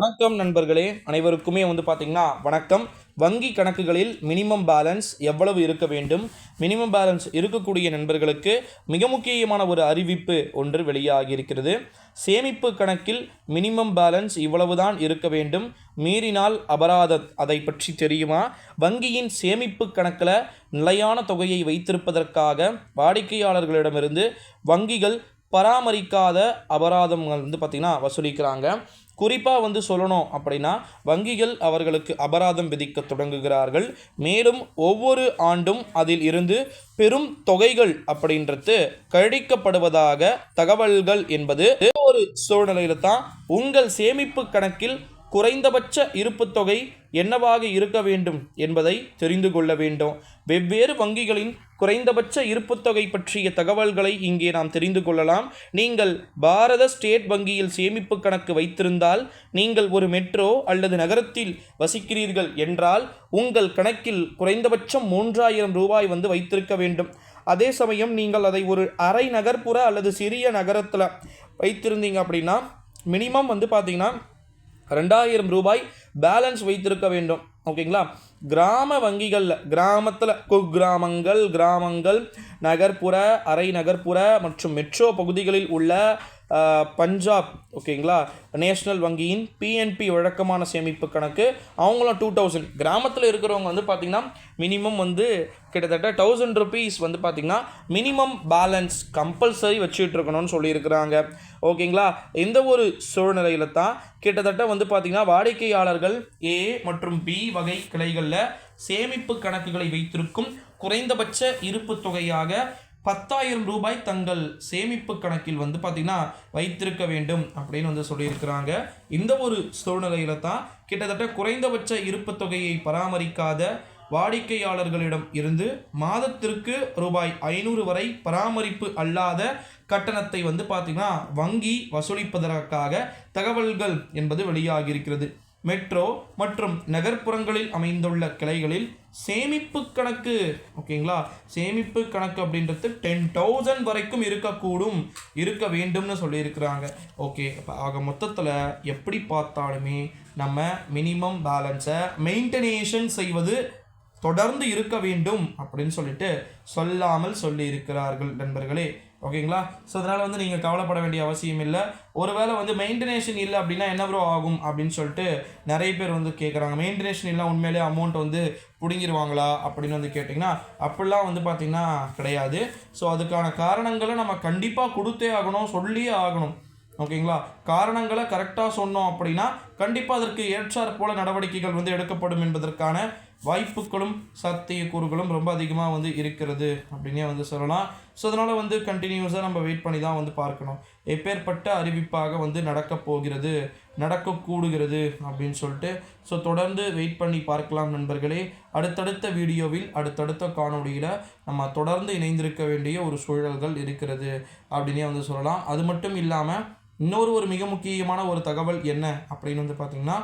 வணக்கம் நண்பர்களே, அனைவருக்குமே பார்த்தீங்கன்னா வணக்கம். வங்கி கணக்குகளில் மினிமம் பேலன்ஸ் எவ்வளவு இருக்க வேண்டும்? மினிமம் பேலன்ஸ் இருக்கக்கூடிய நண்பர்களுக்கு மிக முக்கியமான ஒரு அறிவிப்பு ஒன்று வெளியாகியிருக்கிறது. சேமிப்பு கணக்கில் மினிமம் பேலன்ஸ் இவ்வளவுதான் இருக்க வேண்டும், மீறினால் அபராதம். அதை பற்றி தெரியுமா? வங்கியின் சேமிப்பு கணக்கில் நிலையான தொகையை வைத்திருப்பதற்காக வாடிக்கையாளர்களிடமிருந்து வங்கிகள் பராமரிக்காத அபராதங்கள் பார்த்திங்கன்னா வசூலிக்கிறாங்க. குறிப்பாக சொல்லணும் அப்படின்னா வங்கிகள் அவர்களுக்கு அபராதம் விதிக்க தொடங்குகிறார்கள். மேலும் ஒவ்வொரு ஆண்டும் அதில் இருந்து பெரும் தொகைகள் அப்படின்றது கழிக்கப்படுவதாக தகவல்கள் என்பது ஒரு சூழ்நிலையில தான் உங்கள் சேமிப்பு கணக்கில் குறைந்தபட்ச இருப்பு தொகை என்னவாக இருக்க வேண்டும் என்பதை தெரிந்து கொள்ள வேண்டும். வெவ்வேறு வங்கிகளின் குறைந்தபட்ச இருப்பு தொகை பற்றிய தகவல்களை இங்கே நாம் தெரிந்து கொள்ளலாம். நீங்கள் பாரத ஸ்டேட் வங்கியில் சேமிப்பு கணக்கு வைத்திருந்தால், நீங்கள் ஒரு மெட்ரோ அல்லது நகரத்தில் வசிக்கிறீர்கள் என்றால் உங்கள் கணக்கில் குறைந்தபட்சம் 3000 ரூபாய் வைத்திருக்க வேண்டும். அதே சமயம் நீங்கள் அதை ஒரு அரை நகர்ப்புற அல்லது சிறிய நகரத்தில் வைத்திருந்தீங்க அப்படின்னா மினிமம் பார்த்தீங்கன்னா 2000 ரூபாய் பேலன்ஸ் வைத்திருக்க வேண்டும். ஓகேங்களா? கிராம வங்கிகளில் கிராமத்தில் கிராமங்கள் நகர்ப்புற, அரை நகர்ப்புற மற்றும் மெட்ரோ பகுதிகளில் உள்ள பஞ்சாப், ஓகேங்களா, நேஷ்னல் வங்கியின் பிஎன்பி வழக்கமான சேமிப்பு கணக்கு அவங்களும் 2000. கிராமத்தில் இருக்கிறவங்க பார்த்திங்கன்னா மினிமம் கிட்டத்தட்ட 1000 ருபீஸ் பார்த்திங்கன்னா மினிமம் பேலன்ஸ் கம்பல்சரி வச்சுட்டு இருக்கணும்னு சொல்லியிருக்கிறாங்க. ஓகேங்களா? இந்த ஒரு சூழ்நிலையில் தான் கிட்டத்தட்ட பார்த்திங்கன்னா வாடிக்கையாளர்கள் ஏ மற்றும் பி வகை கிளைகளில் சேமிப்பு கணக்குகளை வைத்திருக்கும் குறைந்தபட்ச இருப்பு தொகையாக 10,000 ரூபாய் தங்கள் சேமிப்பு கணக்கில் பார்த்திங்கன்னா வைத்திருக்க வேண்டும் அப்படின்னு சொல்லியிருக்கிறாங்க. இந்த ஒரு சூழ்நிலையில தான் கிட்டத்தட்ட குறைந்தபட்ச இருப்பு தொகையை பராமரிக்காத வாடிக்கையாளர்களிடம் இருந்து மாதத்திற்கு ரூபாய் 500 வரை பராமரிப்பு அல்லாத கட்டணத்தை பார்த்திங்கன்னா வங்கி வசூலிப்பதற்காக தகவல்கள் என்பது வெளியாகியிருக்கிறது. மெட்ரோ மற்றும் நகர்ப்புறங்களில் அமைந்துள்ள கிளைகளில் சேமிப்பு கணக்கு, ஓகேங்களா, சேமிப்பு கணக்கு அப்படின்றது 10,000 வரைக்கும் இருக்க வேண்டும்னு சொல்லியிருக்கிறாங்க. ஓகே, ஆக மொத்தத்தில் எப்படி பார்த்தாலுமே நம்ம மினிமம் பேலன்ஸை மெயின்டெனேஷன் செய்வது தொடர்ந்து இருக்க வேண்டும் அப்படின்னு சொல்லாமல் சொல்லி இருக்கிறார்கள் நண்பர்களே. ஓகேங்களா? ஸோ அதனால் நீங்கள் கவலைப்பட வேண்டிய அவசியம் இல்லை. ஒருவேளை மெயின்டெனேஷன் இல்லை அப்படின்னா என்ன ப்ரோ ஆகும் அப்படின்னு நிறைய பேர் கேட்குறாங்க. மெயின்டெனேஷன் இல்லை உண்மையிலே அமௌண்ட் பிடுங்கிடுவாங்களா அப்படின்னு கேட்டிங்கன்னா அப்படிலாம் பார்த்திங்கன்னா கிடையாது. ஸோ அதுக்கான காரணங்களை நம்ம கண்டிப்பாக கொடுத்தே ஆகணும், சொல்லியே ஆகணும். ஓகேங்களா? காரணங்களை கரெக்டாக சொன்னோம் அப்படின்னா கண்டிப்பாக அதற்கு ஏற்றாற் போல நடவடிக்கைகள் எடுக்கப்படும் என்பதற்கான வாய்ப்புகளும் சாத்தியக்கூறுகளும் ரொம்ப அதிகமாக இருக்கிறது அப்படின்னே சொல்லலாம். ஸோ அதனால் கண்டினியூஸாக நம்ம வெயிட் பண்ணி தான் பார்க்கணும். எப்பேற்பட்ட அறிவிப்பாக நடக்கப் போகிறது, நடக்கக்கூடுகிறது அப்படின்னு ஸோ தொடர்ந்து வெயிட் பண்ணி பார்க்கலாம் நண்பர்களே. அடுத்தடுத்த வீடியோவில் அடுத்தடுத்த காணொலியில் நம்ம தொடர்ந்து இணைந்திருக்க வேண்டிய ஒரு சூழல்கள் இருக்கிறது அப்படின்னே சொல்லலாம். அது மட்டும் இல்லாமல் இன்னொரு மிக முக்கியமான ஒரு தகவல் என்ன அப்படின்னு பார்த்திங்கன்னா